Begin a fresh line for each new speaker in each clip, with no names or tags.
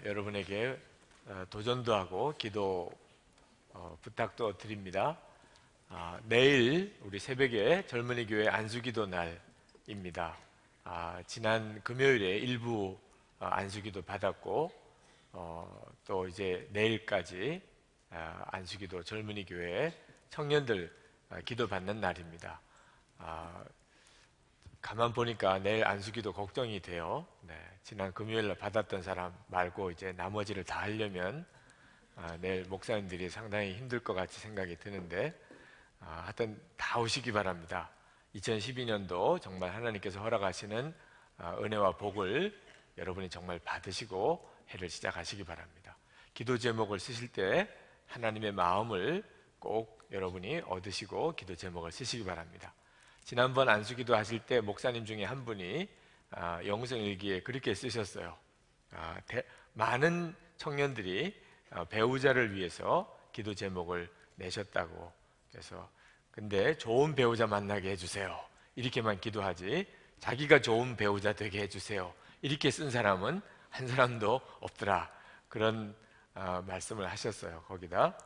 여러분에게 도전도 하고 기도 부탁도 드립니다. 내일 우리 새벽에 젊은이 교회 안수기도 날입니다. 지난 금요일에 일부 안수기도 받았고 또 이제 내일까지 안수기도 젊은이 교회 청년들 기도 받는 날입니다. 가만 보니까 내일 안수기도 걱정이 돼요. 지난 금요일날 받았던 사람 말고 이제 나머지를 다 하려면 내일 목사님들이 상당히 힘들 것 같이 생각이 드는데 하여튼 다 오시기 바랍니다. 2012년도 정말 하나님께서 허락하시는 은혜와 복을 여러분이 정말 받으시고 해를 시작하시기 바랍니다. 기도 제목을 쓰실 때 하나님의 마음을 꼭 여러분이 얻으시고 기도 제목을 쓰시기 바랍니다. 지난번 안수기도 하실 때 목사님 중에 한 분이 영성일기에 그렇게 쓰셨어요. 많은 청년들이 배우자를 위해서 기도 제목을 내셨다고. 그래서 근데 좋은 배우자 만나게 해주세요 이렇게만 기도하지 자기가 좋은 배우자 되게 해주세요 이렇게 쓴 사람은 한 사람도 없더라. 그런 말씀을 하셨어요. 거기다.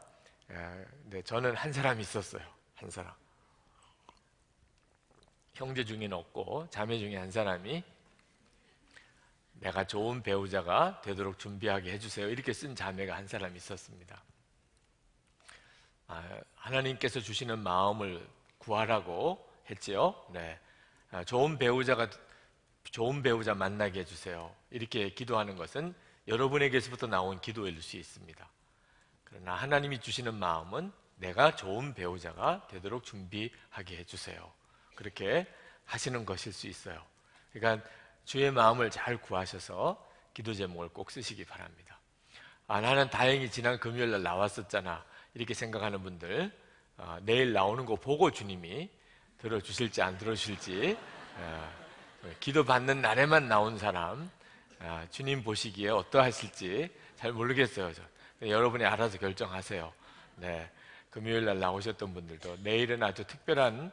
근데 저는 한 사람이 있었어요. 한 사람. 형제 중에는 없고 자매 중에 한 사람이 내가 좋은 배우자가 되도록 준비하게 해주세요 이렇게 쓴 자매가 한 사람 있었습니다. 하나님께서 주시는 마음을 구하라고 했지요. 좋은 배우자 만나게 해주세요 이렇게 기도하는 것은 여러분에게서부터 나온 기도일 수 있습니다. 그러나 하나님이 주시는 마음은 내가 좋은 배우자가 되도록 준비하게 해주세요 그렇게 하시는 것일 수 있어요. 그러니까 주의 마음을 잘 구하셔서 기도 제목을 꼭 쓰시기 바랍니다. 나는 다행히 지난 금요일날 나왔었잖아 이렇게 생각하는 분들 내일 나오는 거 보고 주님이 들어주실지 안 들어주실지 기도 받는 날에만 나온 사람 주님 보시기에 어떠하실지 잘 모르겠어요. 여러분이 알아서 결정하세요. 금요일날 나오셨던 분들도 내일은 아주 특별한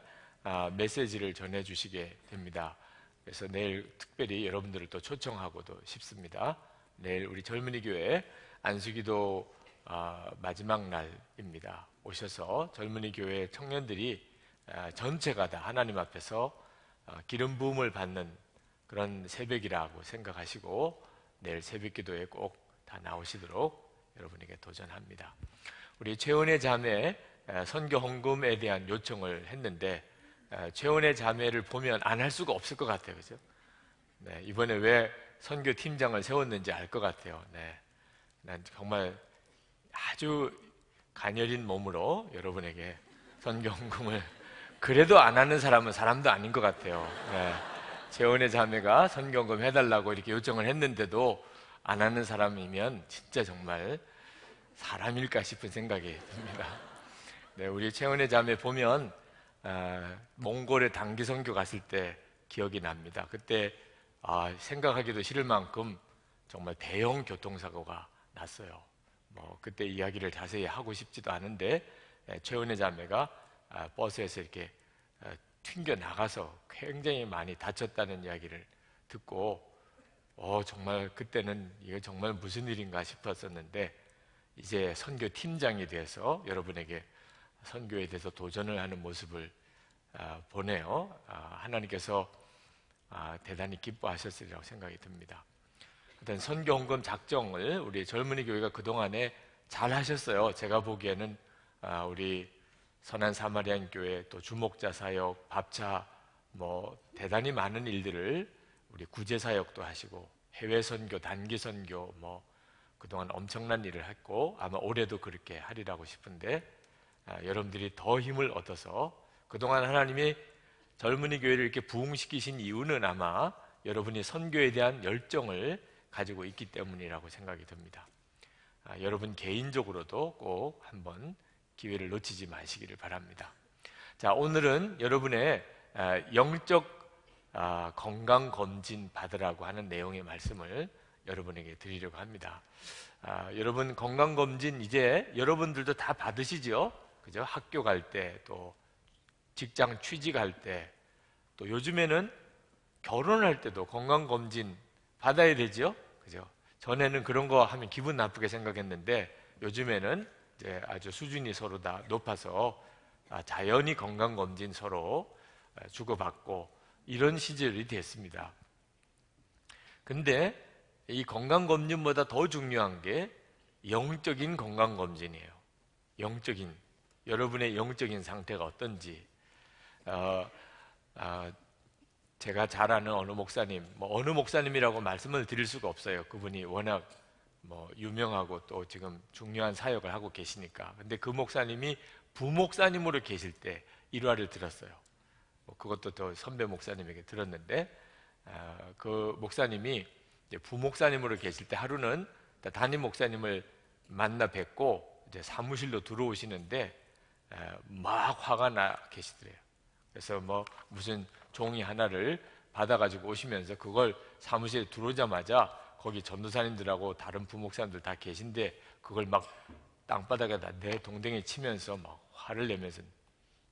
메시지를 전해주시게 됩니다. 그래서 내일 특별히 여러분들을 또 초청하고도 싶습니다. 내일 우리 젊은이 교회 안수기도 마지막 날입니다. 오셔서 젊은이 교회 청년들이 전체가 다 하나님 앞에서 기름 부음을 받는 그런 새벽이라고 생각하시고 내일 새벽 기도에 꼭 다 나오시도록 여러분에게 도전합니다. 우리 최은혜 자매 선교 헌금에 대한 요청을 했는데 최은혜 자매를 보면 안 할 수가 없을 것 같아요. 그죠? 이번에 왜 선교 팀장을 세웠는지 알 것 같아요. 난 정말 아주 가녀린 몸으로 여러분에게 선교 헌금을 그래도 안 하는 사람은 사람도 아닌 것 같아요. 재원의 자매가 선교 헌금 해달라고 이렇게 요청을 했는데도 안 하는 사람이면 진짜 정말 사람일까 싶은 생각이 듭니다. 우리 채원의 자매 보면 몽골에 단기 선교 갔을 때 기억이 납니다. 그때 생각하기도 싫을 만큼 정말 대형 교통사고가 났어요. 그때 이야기를 자세히 하고 싶지도 않은데 최은혜 자매가 버스에서 이렇게 튕겨 나가서 굉장히 많이 다쳤다는 이야기를 듣고 정말 그때는 이게 정말 무슨 일인가 싶었었는데 이제 선교 팀장이 돼서 여러분에게 선교에 대해서 도전을 하는 모습을 보네요. 하나님께서 대단히 기뻐하셨으리라고 생각이 듭니다. 일단 선교 헌금 작정을 우리 젊은이 교회가 그동안에 잘 하셨어요. 제가 보기에는 우리 선한 사마리안 교회 또 주목자 사역, 밥차 대단히 많은 일들을 우리 구제 사역도 하시고 해외 선교, 단기 선교 그동안 엄청난 일을 했고 아마 올해도 그렇게 하리라고 싶은데 여러분들이 더 힘을 얻어서 그동안 하나님이 젊은이 교회를 이렇게 부흥시키신 이유는 아마 여러분이 선교에 대한 열정을 가지고 있기 때문이라고 생각이 듭니다. 여러분 개인적으로도 꼭 한번 기회를 놓치지 마시기를 바랍니다. 자, 오늘은 여러분의 영적 건강검진 받으라고 하는 내용의 말씀을 여러분에게 드리려고 합니다. 여러분 건강검진 이제 여러분들도 다 받으시죠? 그죠? 학교 갈 때, 또 직장 취직할 때, 또 요즘에는 결혼할 때도 건강검진 받아야 되죠? 그죠? 전에는 그런 거 하면 기분 나쁘게 생각했는데 요즘에는 이제 아주 수준이 서로 다 높아서 자연히 건강검진 서로 주고받고 이런 시절이 됐습니다. 근데 이 건강검진보다 더 중요한 게 영적인 건강검진이에요. 영적인, 여러분의 영적인 상태가 어떤지. 제가 잘 아는 어느 목사님, 어느 목사님이라고 말씀을 드릴 수가 없어요. 그분이 워낙 유명하고 또 지금 중요한 사역을 하고 계시니까. 근데 그 목사님이 부목사님으로 계실 때 일화를 들었어요. 그것도 더 선배 목사님에게 들었는데, 그 목사님이 이제 부목사님으로 계실 때 하루는 담임 목사님을 만나 뵙고 이제 사무실로 들어오시는데 막 화가 나 계시더래요. 그래서 무슨 종이 하나를 받아가지고 오시면서 그걸 사무실에 들어오자마자 거기 전도사님들하고 다른 부목사님들 다 계신데 그걸 막 땅바닥에다 내 동댕이 치면서 막 화를 내면서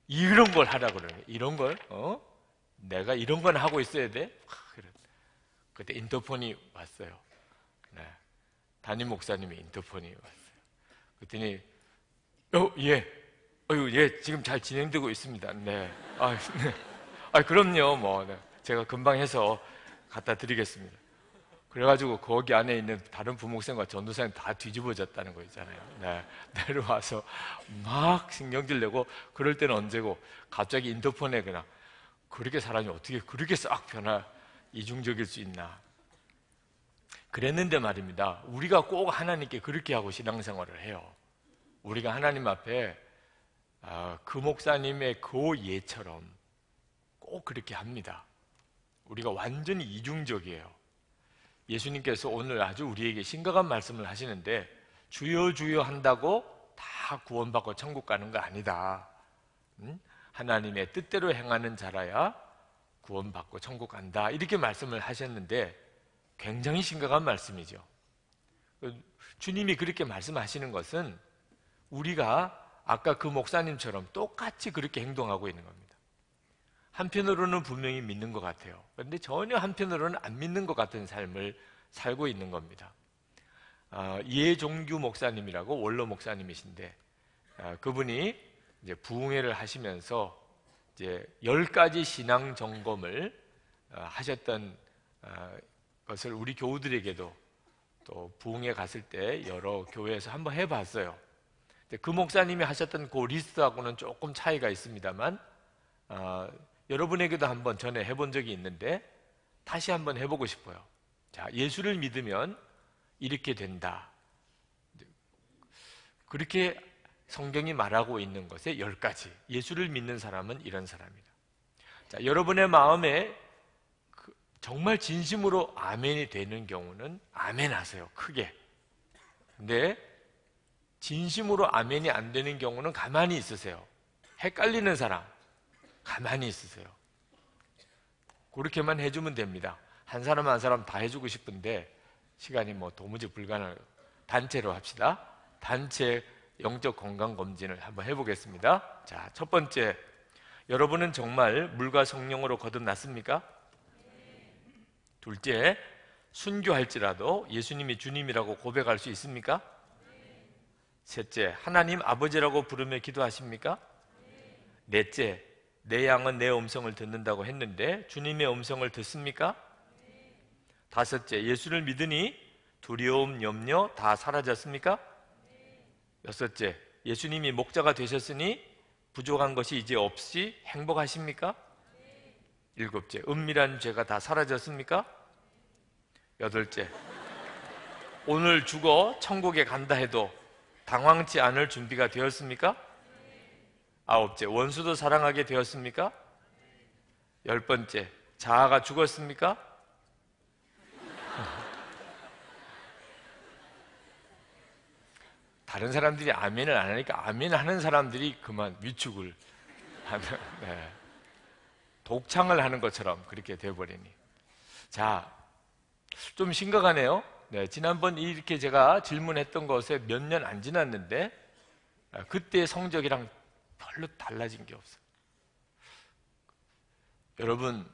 이런 걸 하라고 그러는 거예요. 이런 걸? 내가 이런 건 하고 있어야 돼? 그때 인터폰이 왔어요. 네. 담임 목사님의 인터폰이 왔어요. 그랬더니 예, 지금 잘 진행되고 있습니다. 네. 네. 그럼요. 네. 제가 금방 해서 갖다 드리겠습니다. 그래가지고 거기 안에 있는 다른 부목사님과 전도사님 다 뒤집어졌다는 거 있잖아요. 네. 내려와서 막 신경질 내고 그럴 때는 언제고 갑자기 인터폰에 그냥 그렇게 사람이 어떻게 그렇게 싹 이중적일 수 있나. 그랬는데 말입니다. 우리가 꼭 하나님께 그렇게 하고 신앙생활을 해요. 우리가 하나님 앞에 그 목사님의 그 예처럼 꼭 그렇게 합니다. 우리가 완전히 이중적이에요. 예수님께서 오늘 아주 우리에게 심각한 말씀을 하시는데 주여 주여 한다고 다 구원받고 천국 가는 거 아니다. 하나님의 뜻대로 행하는 자라야 구원받고 천국 간다. 이렇게 말씀을 하셨는데 굉장히 심각한 말씀이죠. 주님이 그렇게 말씀하시는 것은 우리가 아까 그 목사님처럼 똑같이 그렇게 행동하고 있는 겁니다. 한편으로는 분명히 믿는 것 같아요. 그런데 전혀 한편으로는 안 믿는 것 같은 삶을 살고 있는 겁니다. 이해종규 목사님이라고 원로 목사님이신데 그분이 이제 부흥회를 하시면서 이제 10가지 신앙 점검을 하셨던 것을 우리 교우들에게도 또 부흥회 갔을 때 여러 교회에서 한번 해봤어요. 그 목사님이 하셨던 그 리스트하고는 조금 차이가 있습니다만 여러분에게도 한번 전에 해본 적이 있는데 다시 한번 해보고 싶어요. 자, 예수를 믿으면 이렇게 된다. 그렇게 성경이 말하고 있는 것의 10가지. 예수를 믿는 사람은 이런 사람이다. 자, 여러분의 마음에 정말 진심으로 아멘이 되는 경우는 아멘 하세요. 크게. 근데 진심으로 아멘이 안 되는 경우는 가만히 있으세요. 헷갈리는 사람 가만히 있으세요. 그렇게만 해주면 됩니다. 한 사람 한 사람 다 해주고 싶은데 시간이 도무지 불가능해요. 단체로 합시다. 단체 영적 건강 검진을 한번 해보겠습니다. 자, 첫 번째, 여러분은 정말 물과 성령으로 거듭났습니까? 둘째, 순교할지라도 예수님이 주님이라고 고백할 수 있습니까? 셋째, 하나님 아버지라고 부르며 기도하십니까? 넷째, 내 양은 내 음성을 듣는다고 했는데 주님의 음성을 듣습니까? 다섯째, 예수를 믿으니 두려움, 염려 다 사라졌습니까? 여섯째, 예수님이 목자가 되셨으니 부족한 것이 이제 없이 행복하십니까? 일곱째, 은밀한 죄가 다 사라졌습니까? 여덟째, 오늘 죽어 천국에 간다 해도 당황치 않을 준비가 되었습니까? 아홉째, 원수도 사랑하게 되었습니까? 열 번째, 자아가 죽었습니까? 다른 사람들이 아멘을 안 하니까 아멘 하는 사람들이 그만 위축을 하는, 네. 독창을 하는 것처럼 그렇게 되어버리니. 자, 좀 심각하네요. 네, 지난번 이렇게 제가 질문했던 것에 몇 년 안 지났는데 그때 성적이랑 별로 달라진 게 없어요. 여러분,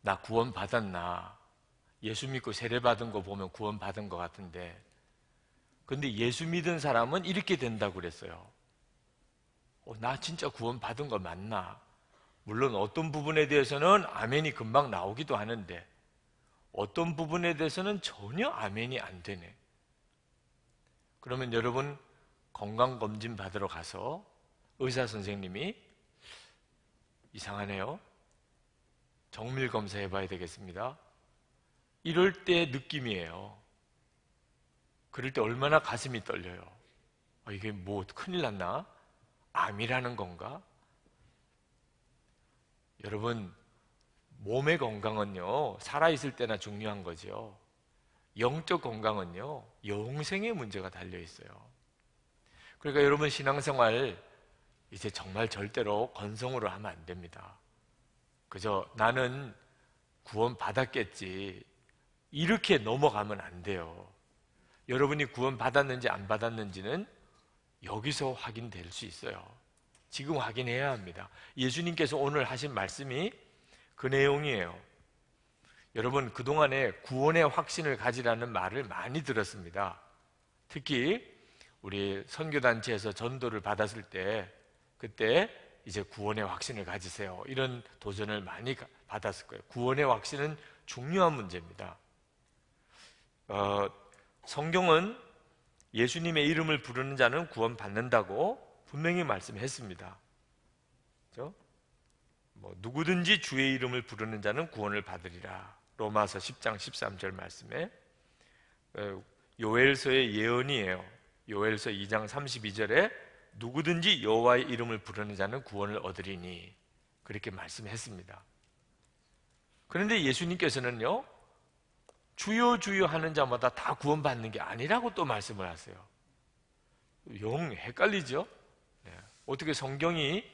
나 구원 받았나? 예수 믿고 세례 받은 거 보면 구원 받은 것 같은데, 근데 예수 믿은 사람은 이렇게 된다고 그랬어요. 나 진짜 구원 받은 거 맞나? 물론 어떤 부분에 대해서는 아멘이 금방 나오기도 하는데 어떤 부분에 대해서는 전혀 아멘이 안 되네. 그러면 여러분 건강검진 받으러 가서 의사 선생님이 이상하네요, 정밀 검사해 봐야 되겠습니다, 이럴 때 느낌이에요. 그럴 때 얼마나 가슴이 떨려요. 이게 뭐 큰일 났나? 암이라는 건가? 여러분, 몸의 건강은요 살아있을 때나 중요한 거죠. 영적 건강은요 영생의 문제가 달려있어요. 그러니까 여러분 신앙생활 이제 정말 절대로 건성으로 하면 안 됩니다. 그저 나는 구원 받았겠지 이렇게 넘어가면 안 돼요. 여러분이 구원 받았는지 안 받았는지는 여기서 확인될 수 있어요. 지금 확인해야 합니다. 예수님께서 오늘 하신 말씀이 그 내용이에요. 여러분 그동안에 구원의 확신을 가지라는 말을 많이 들었습니다. 특히 우리 선교단체에서 전도를 받았을 때 그때 이제 구원의 확신을 가지세요 이런 도전을 많이 받았을 거예요. 구원의 확신은 중요한 문제입니다. 성경은 예수님의 이름을 부르는 자는 구원받는다고 분명히 말씀했습니다. 그렇죠? 누구든지 주의 이름을 부르는 자는 구원을 받으리라. 로마서 10장 13절 말씀에 요엘서의 예언이에요. 요엘서 2장 32절에 누구든지 여호와의 이름을 부르는 자는 구원을 얻으리니 그렇게 말씀했습니다. 그런데 예수님께서는요 주여 주여 하는 자마다 다 구원받는 게 아니라고 또 말씀을 하세요. 영 헷갈리죠? 네. 어떻게 성경이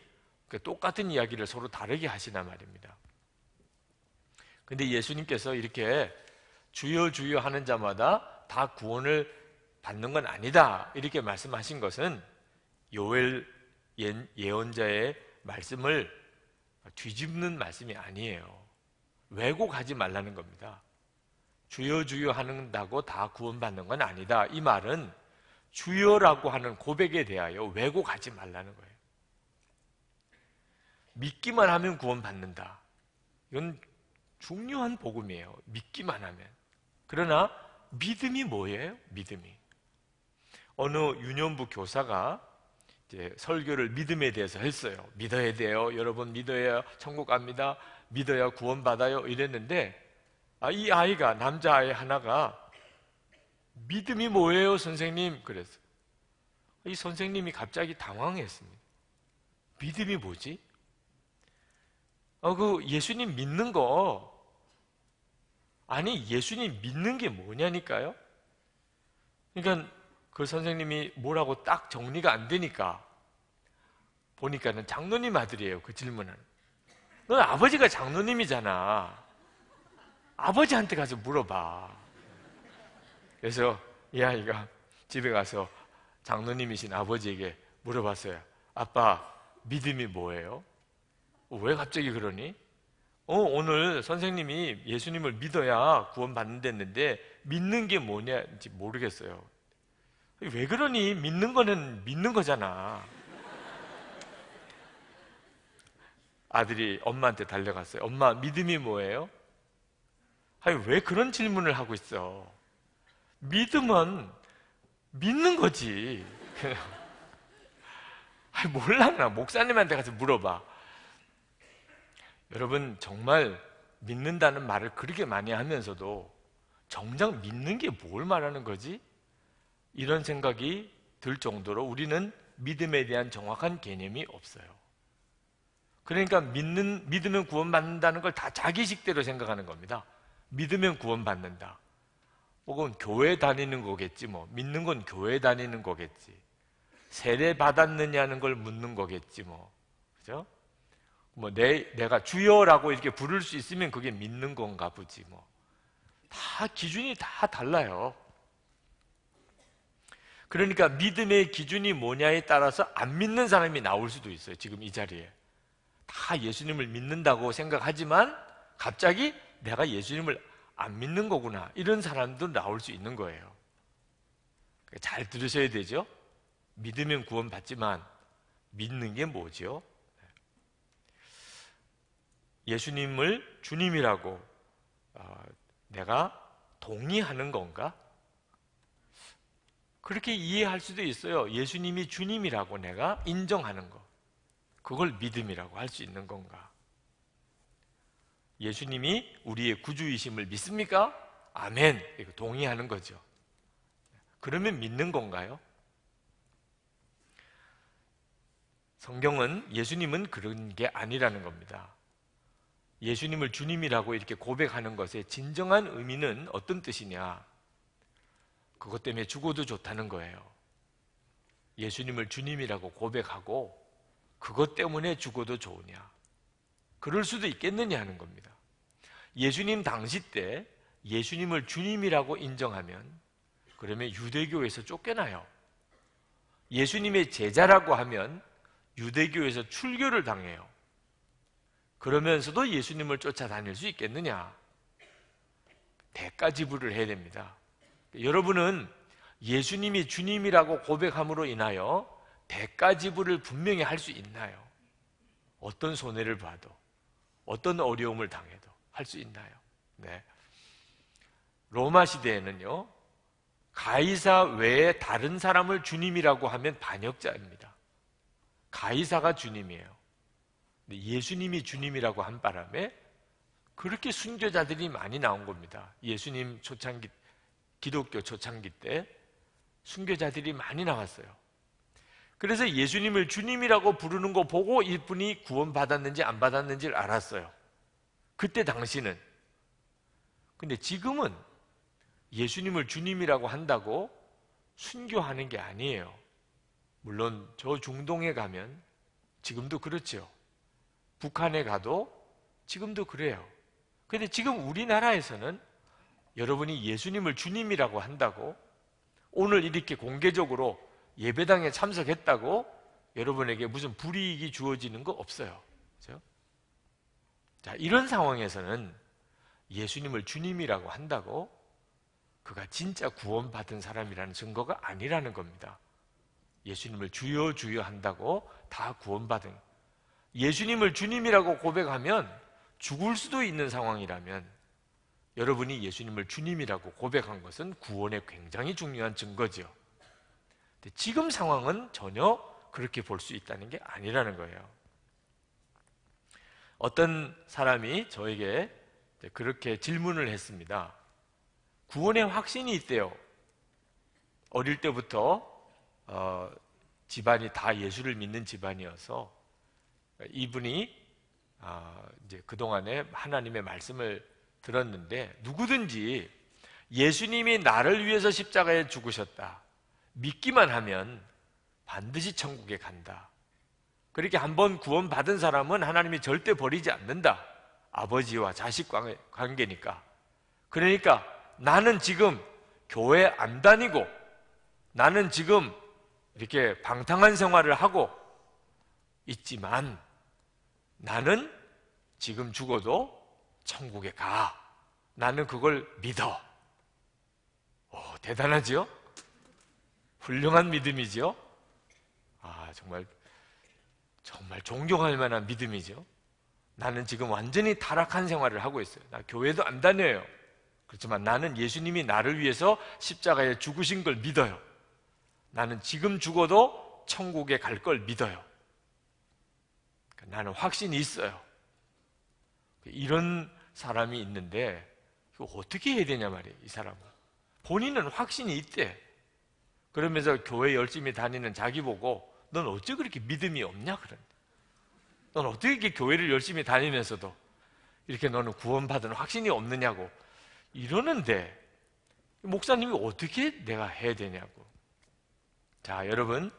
똑같은 이야기를 서로 다르게 하시나 말입니다. 근데 예수님께서 이렇게 주여 주여 하는 자마다 다 구원을 받는 건 아니다 이렇게 말씀하신 것은 요엘 예언자의 말씀을 뒤집는 말씀이 아니에요. 왜곡하지 말라는 겁니다. 주여 주여 한다고 다 구원받는 건 아니다. 이 말은 주여라고 하는 고백에 대하여 왜곡하지 말라는 거예요. 믿기만 하면 구원받는다. 이건 중요한 복음이에요. 믿기만 하면. 그러나 믿음이 뭐예요? 믿음이. 어느 유년부 교사가 이제 설교를 믿음에 대해서 했어요. 믿어야 돼요. 여러분 믿어야 천국 갑니다. 믿어야 구원받아요. 이랬는데 이 아이가 남자아이 하나가 믿음이 뭐예요 선생님? 그랬어요. 이 선생님이 갑자기 당황했습니다. 믿음이 뭐지? 그 예수님 믿는 거 아니 예수님 믿는 게 뭐냐니까요. 그러니까 그 선생님이 뭐라고 딱 정리가 안 되니까 보니까는 장로님 아들이에요. 그 질문은 넌 아버지가 장로님이잖아. 아버지한테 가서 물어봐. 그래서 이 아이가 집에 가서 장로님이신 아버지에게 물어봤어요. 아빠 믿음이 뭐예요? 왜 갑자기 그러니? 오늘 선생님이 예수님을 믿어야 구원받는다는데 믿는 게 뭐냐인지 모르겠어요. 왜 그러니? 믿는 거는 믿는 거잖아. 아들이 엄마한테 달려갔어요. 엄마 믿음이 뭐예요? 왜 그런 질문을 하고 있어? 믿음은 믿는 거지. 몰라 나 목사님한테 가서 물어봐. 여러분 정말 믿는다는 말을 그렇게 많이 하면서도 정작 믿는 게 뭘 말하는 거지? 이런 생각이 들 정도로 우리는 믿음에 대한 정확한 개념이 없어요. 그러니까 믿으면 구원받는다는 걸 다 자기식대로 생각하는 겁니다. 믿으면 구원받는다. 혹은 교회 다니는 거겠지 뭐. 믿는 건 교회 다니는 거겠지. 세례 받았느냐는 걸 묻는 거겠지 뭐. 그죠? 내가 주여라고 이렇게 부를 수 있으면 그게 믿는 건가 보지 뭐. 다 기준이 다 달라요. 그러니까 믿음의 기준이 뭐냐에 따라서 안 믿는 사람이 나올 수도 있어요. 지금 이 자리에 다 예수님을 믿는다고 생각하지만 갑자기 내가 예수님을 안 믿는 거구나, 이런 사람도 나올 수 있는 거예요. 잘 들으셔야 되죠. 믿으면 구원받지만 믿는 게 뭐죠? 예수님을 주님이라고 내가 동의하는 건가? 그렇게 이해할 수도 있어요. 예수님이 주님이라고 내가 인정하는 거, 그걸 믿음이라고 할 수 있는 건가? 예수님이 우리의 구주이심을 믿습니까? 아멘, 이거 동의하는 거죠. 그러면 믿는 건가요? 성경은 예수님은 그런 게 아니라는 겁니다. 예수님을 주님이라고 이렇게 고백하는 것의 진정한 의미는 어떤 뜻이냐? 그것 때문에 죽어도 좋다는 거예요. 예수님을 주님이라고 고백하고 그것 때문에 죽어도 좋으냐? 그럴 수도 있겠느냐 하는 겁니다. 예수님 당시 때 예수님을 주님이라고 인정하면 그러면 유대교에서 쫓겨나요. 예수님의 제자라고 하면 유대교에서 출교를 당해요. 그러면서도 예수님을 쫓아다닐 수 있겠느냐? 대가지불을 해야 됩니다. 여러분은 예수님이 주님이라고 고백함으로 인하여 대가지불을 분명히 할 수 있나요? 어떤 손해를 봐도, 어떤 어려움을 당해도 할 수 있나요? 네. 로마 시대에는요, 가이사 외에 다른 사람을 주님이라고 하면 반역자입니다. 가이사가 주님이에요. 근데 예수님이 주님이라고 한 바람에 그렇게 순교자들이 많이 나온 겁니다. 예수님 초창기, 기독교 초창기 때 순교자들이 많이 나왔어요. 그래서 예수님을 주님이라고 부르는 거 보고 이분이 구원받았는지 안 받았는지를 알았어요. 그때 당시는. 근데 지금은 예수님을 주님이라고 한다고 순교하는 게 아니에요. 물론 저 중동에 가면 지금도 그렇죠. 북한에 가도 지금도 그래요. 근데 지금 우리나라에서는 여러분이 예수님을 주님이라고 한다고 오늘 이렇게 공개적으로 예배당에 참석했다고 여러분에게 무슨 불이익이 주어지는 거 없어요. 그렇죠? 자, 이런 상황에서는 예수님을 주님이라고 한다고 그가 진짜 구원받은 사람이라는 증거가 아니라는 겁니다. 예수님을 주여 주여 한다고 다 구원받은, 예수님을 주님이라고 고백하면 죽을 수도 있는 상황이라면 여러분이 예수님을 주님이라고 고백한 것은 구원에 굉장히 중요한 증거죠. 근데 지금 상황은 전혀 그렇게 볼 수 있다는 게 아니라는 거예요. 어떤 사람이 저에게 그렇게 질문을 했습니다. 구원의 확신이 있대요. 어릴 때부터 집안이 다 예수를 믿는 집안이어서 이분이 이제 그동안에 하나님의 말씀을 들었는데 누구든지 예수님이 나를 위해서 십자가에 죽으셨다, 믿기만 하면 반드시 천국에 간다. 그렇게 한번 구원받은 사람은 하나님이 절대 버리지 않는다. 아버지와 자식 관계니까. 그러니까 나는 지금 교회 안 다니고 나는 지금 이렇게 방탕한 생활을 하고 있지만 나는 지금 죽어도 천국에 가. 나는 그걸 믿어. 대단하지요? 훌륭한 믿음이지요? 정말 존경할 만한 믿음이죠. 나는 지금 완전히 타락한 생활을 하고 있어요. 나 교회도 안 다녀요. 그렇지만 나는 예수님이 나를 위해서 십자가에 죽으신 걸 믿어요. 나는 지금 죽어도 천국에 갈 걸 믿어요. 나는 확신이 있어요. 이런 사람이 있는데 이거 어떻게 해야 되냐 말이에요. 이 사람은 본인은 확신이 있대. 그러면서 교회 열심히 다니는 자기 보고 넌 어째 그렇게 믿음이 없냐 그런데. 넌 어떻게 이렇게 교회를 열심히 다니면서도 이렇게 너는 구원받은 확신이 없느냐고 이러는데 목사님이 어떻게 내가 해야 되냐고. 자, 여러분,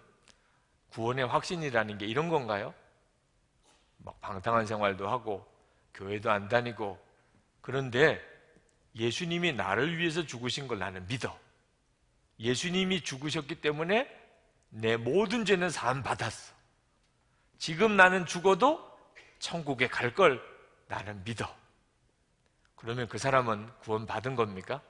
구원의 확신이라는 게 이런 건가요? 막 방탕한 생활도 하고 교회도 안 다니고 그런데 예수님이 나를 위해서 죽으신 걸 나는 믿어. 예수님이 죽으셨기 때문에 내 모든 죄는 사함 받았어. 지금 나는 죽어도 천국에 갈 걸 나는 믿어. 그러면 그 사람은 구원 받은 겁니까?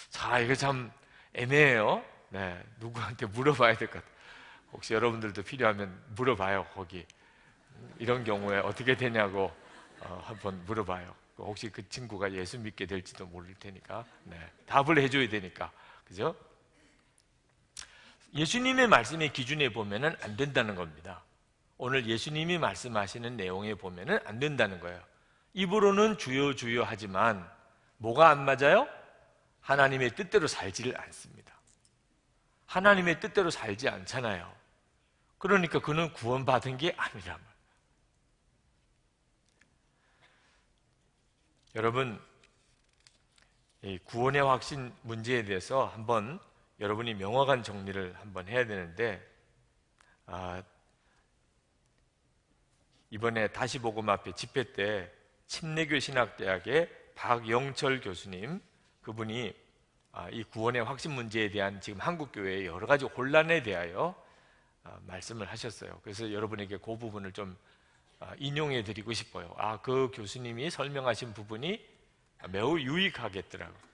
자, 이거 참 애매해요. 네, 누구한테 물어봐야 될 것 같아요. 혹시 여러분들도 필요하면 물어봐요. 거기 이런 경우에 어떻게 되냐고 한번 물어봐요. 혹시 그 친구가 예수 믿게 될지도 모를 테니까. 네, 답을 해줘야 되니까. 그죠? 예수님의 말씀의 기준에 보면은 안 된다는 겁니다. 오늘 예수님이 말씀하시는 내용에 보면은 안 된다는 거예요. 입으로는 주여 주여 하지만 뭐가 안 맞아요? 하나님의 뜻대로 살지를 않습니다. 하나님의 뜻대로 살지 않잖아요. 그러니까 그는 구원받은 게 아니란 말이에요. 여러분, 이 구원의 확신 문제에 대해서 한번 여러분이 명확한 정리를 한번 해야 되는데, 이번에 다시복음 앞에 집회 때 침례교 신학대학의 박영철 교수님, 그분이 이 구원의 확신 문제에 대한 지금 한국 교회의 여러 가지 혼란에 대하여 말씀을 하셨어요. 그래서 여러분에게 그 부분을 좀 인용해 드리고 싶어요. 그 교수님이 설명하신 부분이 매우 유익하겠더라고요.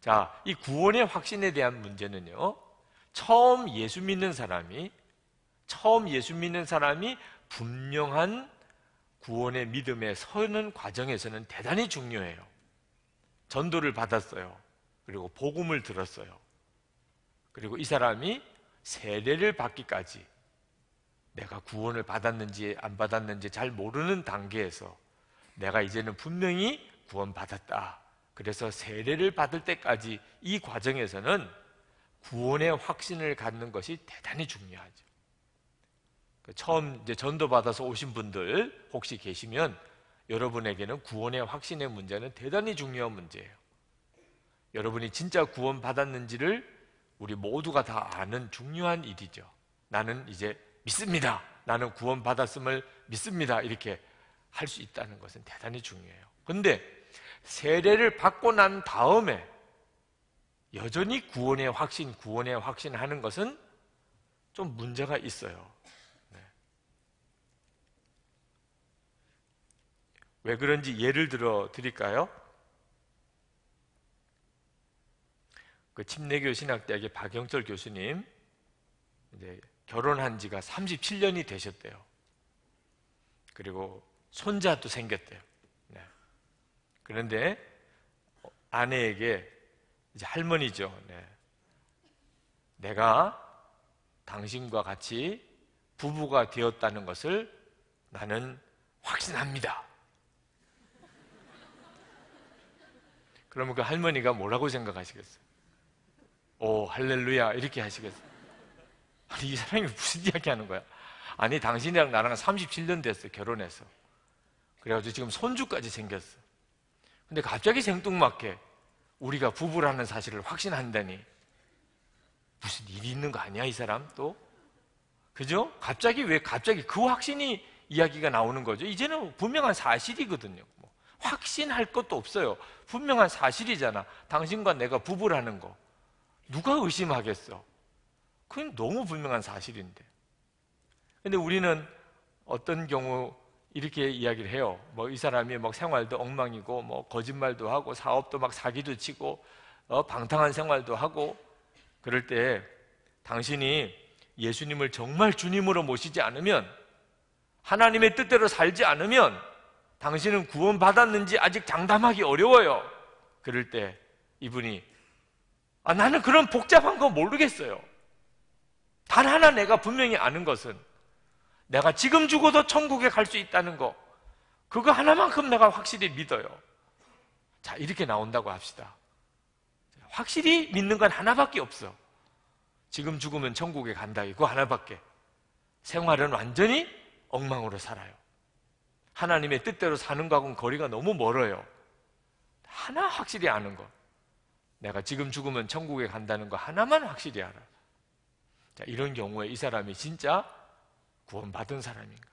자, 이 구원의 확신에 대한 문제는요, 처음 예수 믿는 사람이 분명한 구원의 믿음에 서는 과정에서는 대단히 중요해요. 전도를 받았어요. 그리고 복음을 들었어요. 그리고 이 사람이 세례를 받기까지 내가 구원을 받았는지 안 받았는지 잘 모르는 단계에서 내가 이제는 분명히 구원받았다. 그래서 세례를 받을 때까지 이 과정에서는 구원의 확신을 갖는 것이 대단히 중요하죠. 처음 이제 전도받아서 오신 분들 혹시 계시면 여러분에게는 구원의 확신의 문제는 대단히 중요한 문제예요. 여러분이 진짜 구원받았는지를 우리 모두가 다 아는 중요한 일이죠. 나는 이제 믿습니다. 나는 구원받았음을 믿습니다. 이렇게 할 수 있다는 것은 대단히 중요해요. 그런데 세례를 받고 난 다음에 여전히 구원의 확신 하는 것은 좀 문제가 있어요. 네. 왜 그런지 예를 들어 드릴까요? 그 침례교 신학대학의 박영철 교수님, 이제 결혼한 지가 37년이 되셨대요. 그리고 손자도 생겼대요. 네. 그런데 아내에게, 이제 할머니죠. 네. 내가 당신과 같이 부부가 되었다는 것을 나는 확신합니다. 그러면 그 할머니가 뭐라고 생각하시겠어요? 오, 할렐루야, 이렇게 하시겠어요? 아니, 이 사람이 무슨 이야기 하는 거야? 아니, 당신이랑 나랑 37년 됐어, 결혼해서. 그래가지고 지금 손주까지 생겼어. 근데 갑자기 생뚱맞게 우리가 부부라는 사실을 확신한다니, 무슨 일이 있는 거 아니야, 이 사람 또? 그죠? 왜 갑자기 그 확신이 이야기가 나오는 거죠? 이제는 분명한 사실이거든요. 뭐 확신할 것도 없어요. 분명한 사실이잖아. 당신과 내가 부부라는 거. 누가 의심하겠어? 그건 너무 분명한 사실인데. 근데 우리는 어떤 경우 이렇게 이야기를 해요. 뭐 이 사람이 막 생활도 엉망이고, 뭐 거짓말도 하고, 사업도 막 사기도 치고, 방탕한 생활도 하고, 그럴 때 당신이 예수님을 정말 주님으로 모시지 않으면, 하나님의 뜻대로 살지 않으면 당신은 구원받았는지 아직 장담하기 어려워요. 그럴 때 이분이 나는 그런 복잡한 거 모르겠어요. 단 하나 내가 분명히 아는 것은 내가 지금 죽어도 천국에 갈 수 있다는 거, 그거 하나만큼 내가 확실히 믿어요. 자, 이렇게 나온다고 합시다. 확실히 믿는 건 하나밖에 없어. 지금 죽으면 천국에 간다, 이거 하나밖에. 생활은 완전히 엉망으로 살아요. 하나님의 뜻대로 사는 거하고는 거리가 너무 멀어요. 하나 확실히 아는 거, 내가 지금 죽으면 천국에 간다는 거 하나만 확실히 알아. 자, 이런 경우에 이 사람이 진짜 구원받은 사람인가?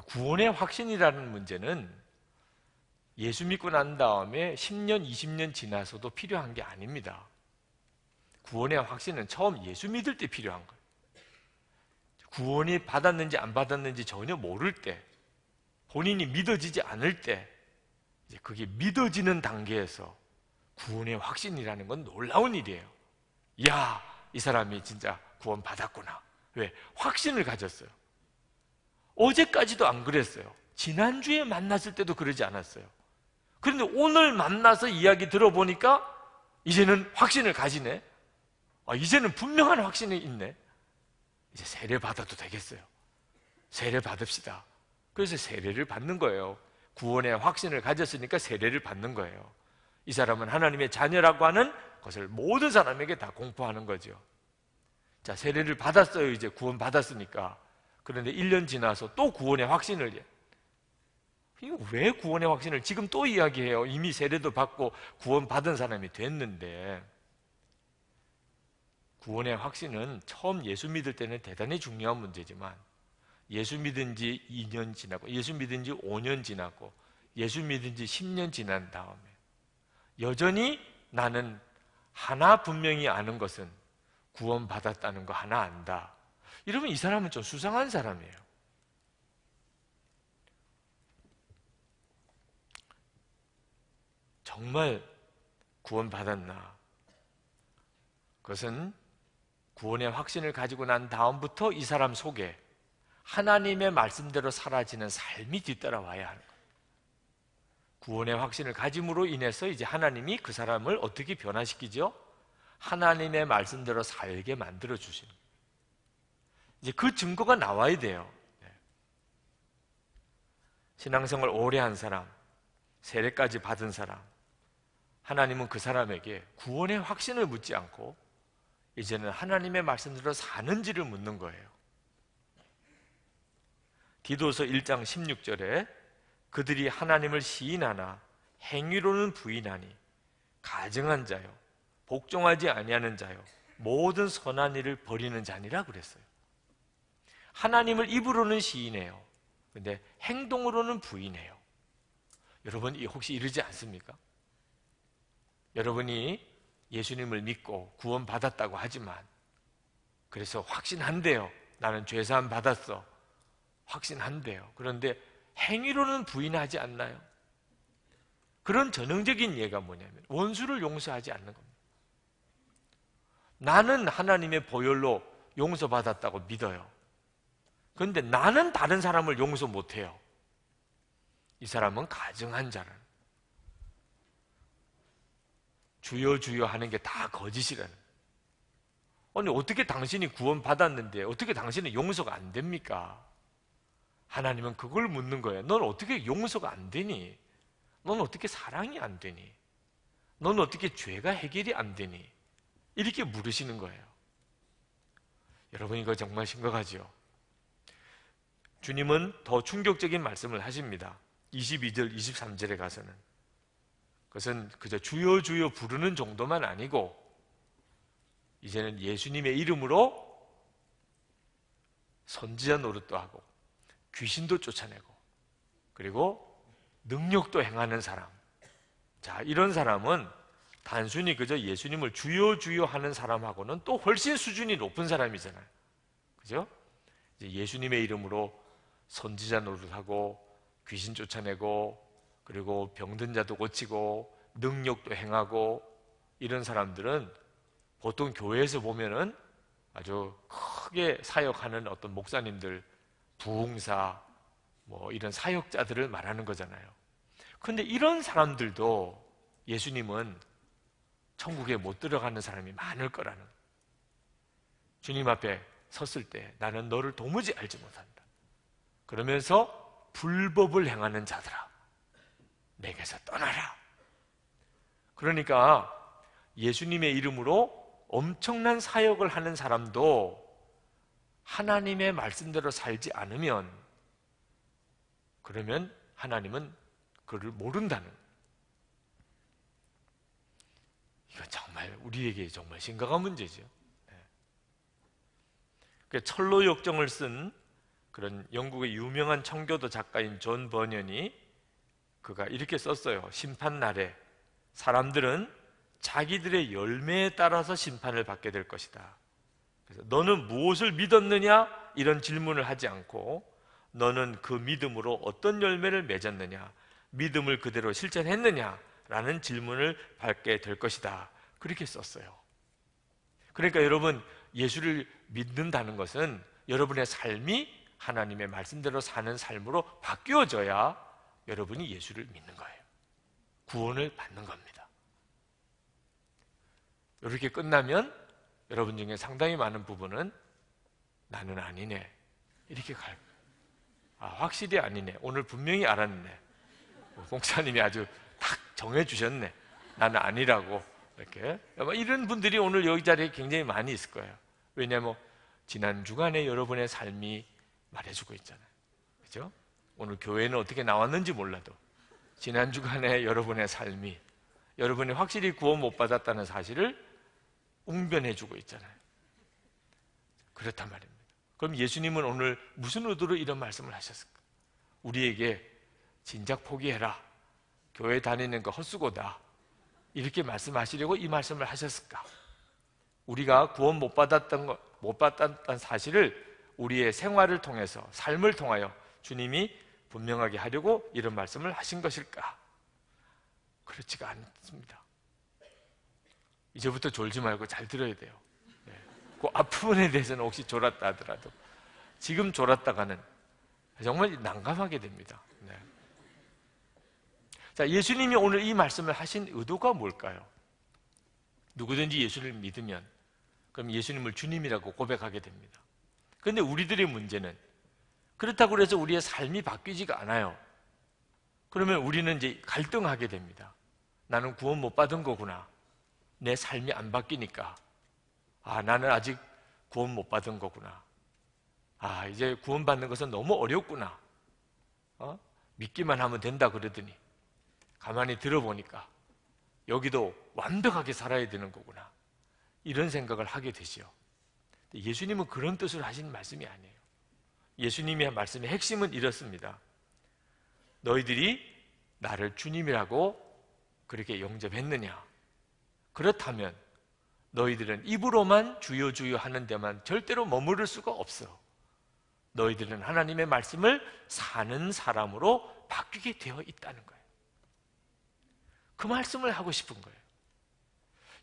구원의 확신이라는 문제는 예수 믿고 난 다음에 10년, 20년 지나서도 필요한 게 아닙니다. 구원의 확신은 처음 예수 믿을 때 필요한 거예요. 구원이 받았는지 안 받았는지 전혀 모를 때, 본인이 믿어지지 않을 때 이제 그게 믿어지는 단계에서 구원의 확신이라는 건 놀라운 일이에요. 야, 이 사람이 진짜 구원 받았구나. 왜? 확신을 가졌어요. 어제까지도 안 그랬어요. 지난주에 만났을 때도 그러지 않았어요. 그런데 오늘 만나서 이야기 들어보니까 이제는 확신을 가지네. 이제는 분명한 확신이 있네. 이제 세례 받아도 되겠어요. 세례 받읍시다. 그래서 세례를 받는 거예요. 구원의 확신을 가졌으니까 세례를 받는 거예요. 이 사람은 하나님의 자녀라고 하는 것을 모든 사람에게 다 공포하는 거죠. 자, 세례를 받았어요. 이제 구원 받았으니까. 그런데 1년 지나서 또 구원의 확신을, 이거 왜 구원의 확신을 지금 또 이야기해요? 이미 세례도 받고 구원 받은 사람이 됐는데. 구원의 확신은 처음 예수 믿을 때는 대단히 중요한 문제지만 예수 믿은 지 2년 지나고 예수 믿은 지 5년 지나고 예수 믿은 지 10년 지난 다음에 여전히 나는 하나 분명히 아는 것은 구원 받았다는 거 하나 안다. 이러면 이 사람은 좀 수상한 사람이에요. 정말 구원 받았나? 그것은 구원의 확신을 가지고 난 다음부터 이 사람 속에 하나님의 말씀대로 사라지는 삶이 뒤따라와야 하는 거예요. 구원의 확신을 가짐으로 인해서 이제 하나님이 그 사람을 어떻게 변화시키죠? 하나님의 말씀대로 살게 만들어 주시는 거예요. 이제 그 증거가 나와야 돼요. 신앙생활 오래 한 사람, 세례까지 받은 사람, 하나님은 그 사람에게 구원의 확신을 묻지 않고 이제는 하나님의 말씀대로 사는지를 묻는 거예요. 디도서 1장 16절에 그들이 하나님을 시인하나 행위로는 부인하니 가증한 자요 복종하지 아니하는 자요 모든 선한 일을 버리는 자니라 그랬어요. 하나님을 입으로는 시인해요. 근데 행동으로는 부인해요. 여러분 혹시 이러지 않습니까? 여러분이 예수님을 믿고 구원받았다고 하지만 그래서 확신한대요. 나는 죄사함 받았어. 확신한대요. 그런데 행위로는 부인하지 않나요? 그런 전형적인 예가 뭐냐면 원수를 용서하지 않는 겁니다. 나는 하나님의 보혈로 용서받았다고 믿어요. 그런데 나는 다른 사람을 용서 못해요. 이 사람은 가증한 자라는, 주여 주여 하는 게 다 거짓이라는. 아니 어떻게 당신이 구원받았는데 어떻게 당신은 용서가 안 됩니까? 하나님은 그걸 묻는 거예요. 넌 어떻게 용서가 안 되니? 넌 어떻게 사랑이 안 되니? 넌 어떻게 죄가 해결이 안 되니? 이렇게 물으시는 거예요. 여러분 이거 정말 심각하죠? 주님은 더 충격적인 말씀을 하십니다. 22절, 23절에 가서는 그것은 그저 주여 주여 부르는 정도만 아니고 이제는 예수님의 이름으로 선지자 노릇도 하고 귀신도 쫓아내고 그리고 능력도 행하는 사람. 자, 이런 사람은 단순히 그저 예수님을 주여 주여 하는 사람하고는 또 훨씬 수준이 높은 사람이잖아요. 그죠? 이제 예수님의 이름으로 선지자 노릇하고 귀신 쫓아내고 그리고 병든 자도 고치고 능력도 행하고 이런 사람들은 보통 교회에서 보면은 아주 크게 사역하는 어떤 목사님들, 부흥사 뭐 이런 사역자들을 말하는 거잖아요. 그런데 이런 사람들도 예수님은 천국에 못 들어가는 사람이 많을 거라는, 주님 앞에 섰을 때 나는 너를 도무지 알지 못한다 그러면서 불법을 행하는 자들아 내게서 떠나라. 그러니까 예수님의 이름으로 엄청난 사역을 하는 사람도 하나님의 말씀대로 살지 않으면 그러면 하나님은 그를 모른다는, 이건 정말 우리에게 정말 심각한 문제죠. 철로 역정을 쓴 그런 영국의 유명한 청교도 작가인 존 버년이 그가 이렇게 썼어요. 심판날에 사람들은 자기들의 열매에 따라서 심판을 받게 될 것이다. 그래서 너는 무엇을 믿었느냐? 이런 질문을 하지 않고 너는 그 믿음으로 어떤 열매를 맺었느냐, 믿음을 그대로 실천했느냐라는 질문을 받게 될 것이다. 그렇게 썼어요. 그러니까 여러분, 예수를 믿는다는 것은 여러분의 삶이 하나님의 말씀대로 사는 삶으로 바뀌어져야 여러분이 예수를 믿는 거예요. 구원을 받는 겁니다. 이렇게 끝나면 여러분 중에 상당히 많은 부분은 나는 아니네, 이렇게 갈 거예요. 아, 확실히 아니네, 오늘 분명히 알았네, 목사님이 아주 딱 정해주셨네, 나는 아니라고. 이렇게 이런 분들이 오늘 여기 자리에 굉장히 많이 있을 거예요. 왜냐하면 지난 주간에 여러분의 삶이 말해주고 있잖아요. 그죠? 오늘 교회는 어떻게 나왔는지 몰라도 지난 주간에 여러분의 삶이, 여러분이 확실히 구원 못 받았다는 사실을 웅변해주고 있잖아요. 그렇단 말입니다. 그럼 예수님은 오늘 무슨 의도로 이런 말씀을 하셨을까? 우리에게 진작 포기해라, 교회 다니는 거 헛수고다, 이렇게 말씀하시려고 이 말씀을 하셨을까? 우리가 구원 못 받았다는 사실을 우리의 생활을 통해서, 삶을 통하여 주님이 분명하게 하려고 이런 말씀을 하신 것일까? 그렇지가 않습니다. 이제부터 졸지 말고 잘 들어야 돼요. 네. 그 앞부분에 대해서는 혹시 졸았다 하더라도 지금 졸았다가는 정말 난감하게 됩니다. 네. 자, 예수님이 오늘 이 말씀을 하신 의도가 뭘까요? 누구든지 예수를 믿으면 그럼 예수님을 주님이라고 고백하게 됩니다. 그런데 우리들의 문제는 그렇다고 해서 우리의 삶이 바뀌지가 않아요. 그러면 우리는 이제 갈등하게 됩니다. 나는 구원 못 받은 거구나, 내 삶이 안 바뀌니까. 아, 나는 아직 구원 못 받은 거구나. 아, 이제 구원 받는 것은 너무 어렵구나. 믿기만 하면 된다 그러더니 가만히 들어보니까 여기도 완벽하게 살아야 되는 거구나, 이런 생각을 하게 되죠. 예수님은 그런 뜻으로 하신 말씀이 아니에요. 예수님이 한 말씀의 핵심은 이렇습니다. 너희들이 나를 주님이라고 그렇게 영접했느냐? 그렇다면 너희들은 입으로만 주여 주여 하는 데만 절대로 머무를 수가 없어. 너희들은 하나님의 말씀을 사는 사람으로 바뀌게 되어 있다는 거예요. 그 말씀을 하고 싶은 거예요.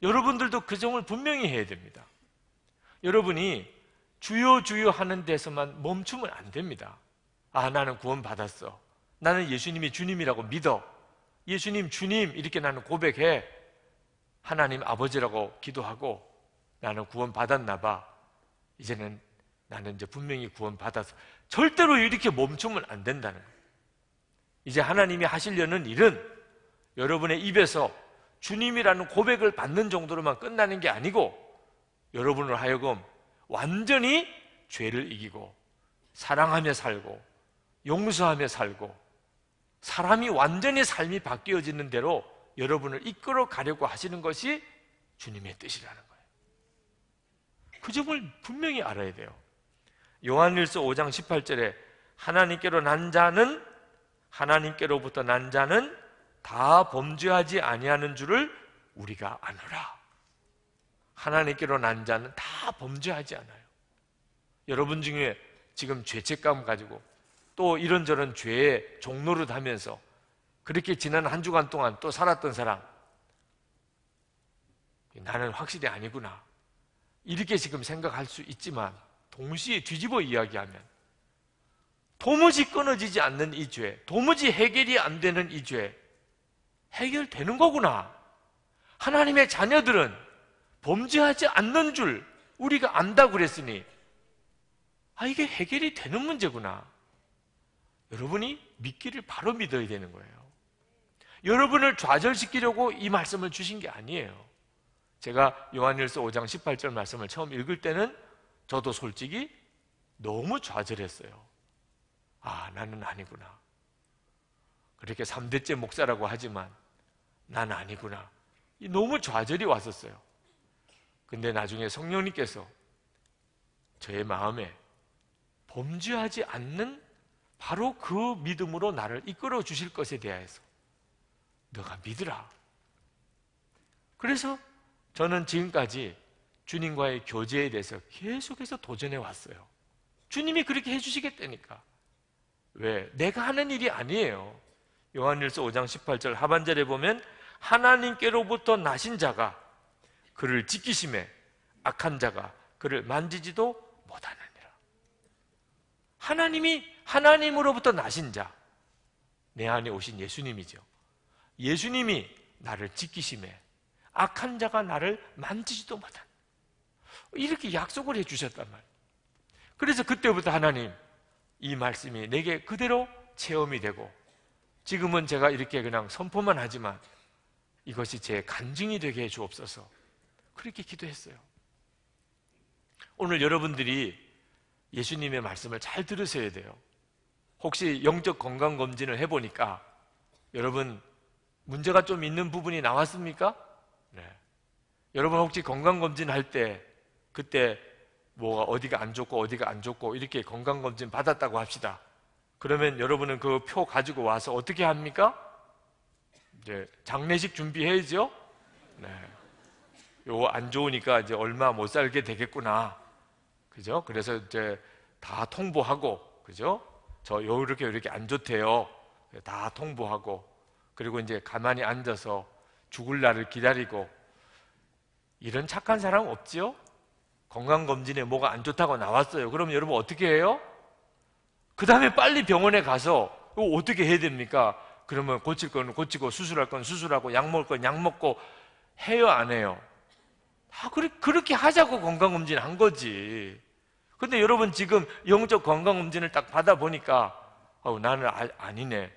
여러분들도 그 점을 분명히 해야 됩니다. 여러분이 주여 주여 하는 데서만 멈추면 안 됩니다. 아, 나는 구원 받았어, 나는 예수님이 주님이라고 믿어, 예수님 주님 이렇게 나는 고백해, 하나님 아버지라고 기도하고 나는 구원 받았나 봐, 이제는 나는 이제 분명히 구원 받았어, 절대로 이렇게 멈추면 안 된다는 거예요. 이제 하나님이 하시려는 일은 여러분의 입에서 주님이라는 고백을 받는 정도로만 끝나는 게 아니고 여러분을 하여금 완전히 죄를 이기고 사랑하며 살고 용서하며 살고 사람이 완전히 삶이 바뀌어지는 대로 여러분을 이끌어 가려고 하시는 것이 주님의 뜻이라는 거예요. 그 점을 분명히 알아야 돼요. 요한일서 5장 18절에 하나님께로부터 난 자는 다 범죄하지 아니하는 줄을 우리가 아노라. 하나님께로 난 자는 다 범죄하지 않아요. 여러분 중에 지금 죄책감 가지고 또 이런저런 죄의 종노릇 하면서 그렇게 지난 한 주간 동안 또 살았던 사람, 나는 확실히 아니구나, 이렇게 지금 생각할 수 있지만 동시에 뒤집어 이야기하면 도무지 끊어지지 않는 이 죄, 도무지 해결이 안 되는 이 죄, 해결되는 거구나. 하나님의 자녀들은 범죄하지 않는 줄 우리가 안다고 그랬으니 아, 이게 해결이 되는 문제구나. 여러분이 믿기를 바로 믿어야 되는 거예요. 여러분을 좌절시키려고 이 말씀을 주신 게 아니에요. 제가 요한일서 5장 18절 말씀을 처음 읽을 때는 저도 솔직히 너무 좌절했어요. 아, 나는 아니구나. 그렇게 3대째 목사라고 하지만 난 아니구나. 너무 좌절이 왔었어요. 근데 나중에 성령님께서 저의 마음에 범죄하지 않는 바로 그 믿음으로 나를 이끌어 주실 것에 대해서 너가 믿으라. 그래서 저는 지금까지 주님과의 교제에 대해서 계속해서 도전해 왔어요. 주님이 그렇게 해주시겠다니까. 왜? 내가 하는 일이 아니에요. 요한일서 5장 18절 하반절에 보면 하나님께로부터 나신 자가 그를 지키심에 악한 자가 그를 만지지도 못하느니라. 하나님으로부터 나신 자, 내 안에 오신 예수님이죠. 예수님이 나를 지키심에 악한 자가 나를 만지지도 못한, 이렇게 약속을 해주셨단 말이에요. 그래서 그때부터 하나님, 이 말씀이 내게 그대로 체험이 되고, 지금은 제가 이렇게 그냥 선포만 하지만 이것이 제 간증이 되게 해 주옵소서, 그렇게 기도했어요. 오늘 여러분들이 예수님의 말씀을 잘 들으셔야 돼요. 혹시 영적 건강검진을 해보니까 여러분 문제가 좀 있는 부분이 나왔습니까? 네. 여러분 혹시 건강검진 할 때 그때 뭐가 어디가 안 좋고 어디가 안 좋고 이렇게 건강검진 받았다고 합시다. 그러면 여러분은 그 표 가지고 와서 어떻게 합니까? 이제 장례식 준비해야죠. 네. 요거 안 좋으니까 이제 얼마 못 살게 되겠구나. 그죠? 그래서 이제 다 통보하고, 그죠? 저 이렇게 안 좋대요. 다 통보하고, 그리고 이제 가만히 앉아서 죽을 날을 기다리고. 이런 착한 사람 없지요? 건강검진에 뭐가 안 좋다고 나왔어요. 그러면 여러분 어떻게 해요? 그 다음에 빨리 병원에 가서 이거 어떻게 해야 됩니까? 그러면 고칠 건 고치고 수술할 건 수술하고 약 먹을 건 약 먹고 해요, 안 해요? 그렇게 하자고 건강검진 한 거지. 근데 여러분 지금 영적 건강검진을 딱 받아보니까 나는 아니네.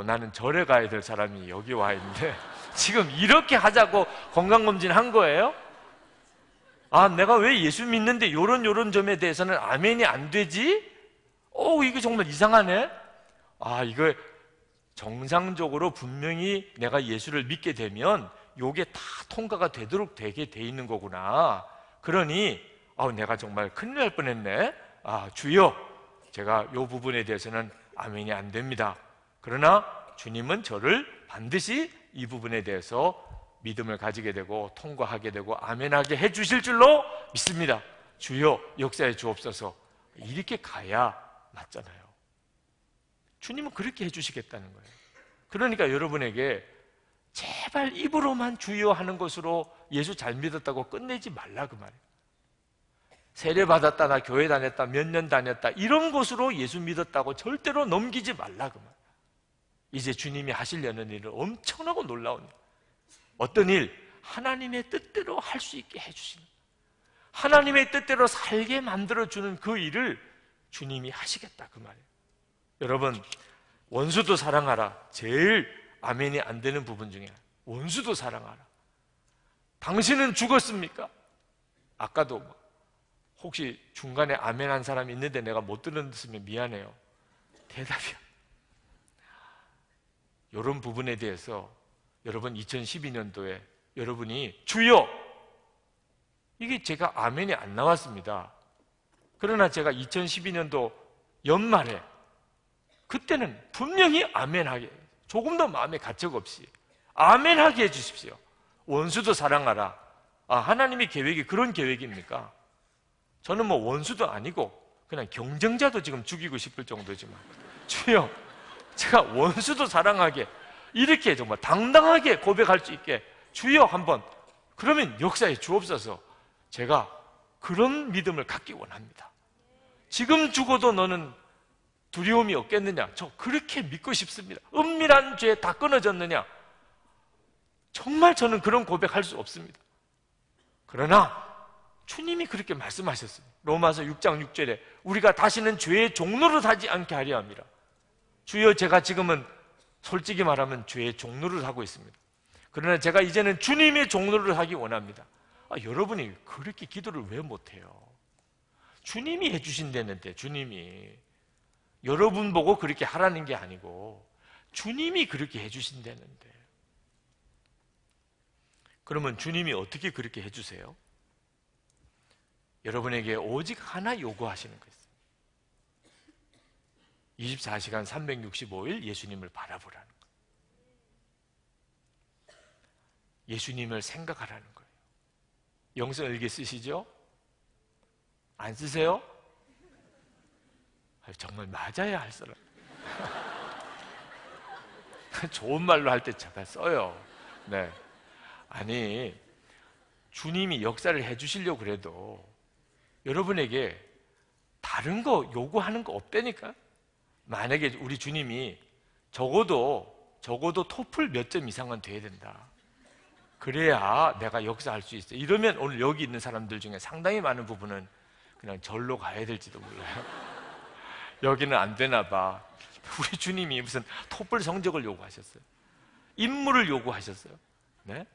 나는 절에 가야 될 사람이 여기 와 있는데 지금 이렇게 하자고 건강검진 한 거예요? 내가 왜 예수 믿는데 요런 점에 대해서는 아멘이 안 되지? 이거 정말 이상하네? 이거 정상적으로 분명히 내가 예수를 믿게 되면 요게 다 통과가 되도록 되게 돼 있는 거구나. 그러니 내가 정말 큰일 날 뻔했네. 주여, 제가 요 부분에 대해서는 아멘이 안 됩니다. 그러나 주님은 저를 반드시 이 부분에 대해서 믿음을 가지게 되고 통과하게 되고 아멘하게 해주실 줄로 믿습니다. 주여 역사해 주옵소서. 이렇게 가야 맞잖아요. 주님은 그렇게 해주시겠다는 거예요. 그러니까 여러분에게 제발 입으로만 주여 하는 것으로 예수 잘 믿었다고 끝내지 말라, 그 말이에요. 세례 받았다, 나 교회 다녔다, 몇 년 다녔다, 이런 것으로 예수 믿었다고 절대로 넘기지 말라, 그 말이에요. 이제 주님이 하시려는 일은 엄청나고 놀라운 일. 어떤 일? 하나님의 뜻대로 할 수 있게 해주시는, 하나님의 뜻대로 살게 만들어주는 그 일을 주님이 하시겠다, 그 말이에요. 여러분, 원수도 사랑하라. 제일 아멘이 안 되는 부분 중에 원수도 사랑하라. 당신은 죽었습니까? 아까도 혹시 중간에 아멘 한 사람이 있는데 내가 못 들었으면 미안해요. 대답이야. 이런 부분에 대해서 여러분 2012년도에 여러분이 주여, 이게 제가 아멘이 안 나왔습니다. 그러나 제가 2012년도 연말에 그때는 분명히 아멘하게, 조금 더 마음에 가책 없이 아멘하게 해주십시오. 원수도 사랑하라. 하나님의 계획이 그런 계획입니까? 저는 뭐 원수도 아니고 그냥 경쟁자도 지금 죽이고 싶을 정도지만, 주여, 제가 원수도 사랑하게 이렇게 정말 당당하게 고백할 수 있게 주여 한번, 그러면 역사에 주옵소서. 제가 그런 믿음을 갖기 원합니다. 지금 죽어도 너는 두려움이 없겠느냐? 저 그렇게 믿고 싶습니다. 은밀한 죄 다 끊어졌느냐? 정말 저는 그런 고백할 수 없습니다. 그러나 주님이 그렇게 말씀하셨어요. 로마서 6장 6절에 우리가 다시는 죄의 종노릇 하지 않게 하려 합니다. 주여, 제가 지금은 솔직히 말하면 죄의 종노릇을 하고 있습니다. 그러나 제가 이제는 주님의 종노릇을 하기 원합니다. 여러분이 그렇게 기도를 왜 못해요? 주님이 해주신다는데, 주님이 여러분 보고 그렇게 하라는 게 아니고 주님이 그렇게 해주신다는데. 그러면 주님이 어떻게 그렇게 해주세요? 여러분에게 오직 하나 요구하시는 거예요. 24시간 365일 예수님을 바라보라는 거예요. 예수님을 생각하라는 거예요. 영성일기 쓰시죠? 안 쓰세요? 정말 맞아야 할 사람. 좋은 말로 할 때 제발 써요. 네. 아니, 주님이 역사를 해주시려고 그래도 여러분에게 다른 거 요구하는 거 없다니까? 만약에 우리 주님이 적어도 토플 몇 점 이상은 돼야 된다. 그래야 내가 역사할 수 있어. 이러면 오늘 여기 있는 사람들 중에 상당히 많은 부분은 그냥 절로 가야 될지도 몰라요. 여기는 안 되나 봐. 우리 주님이 무슨 토플 성적을 요구하셨어요? 인물을 요구하셨어요. 네?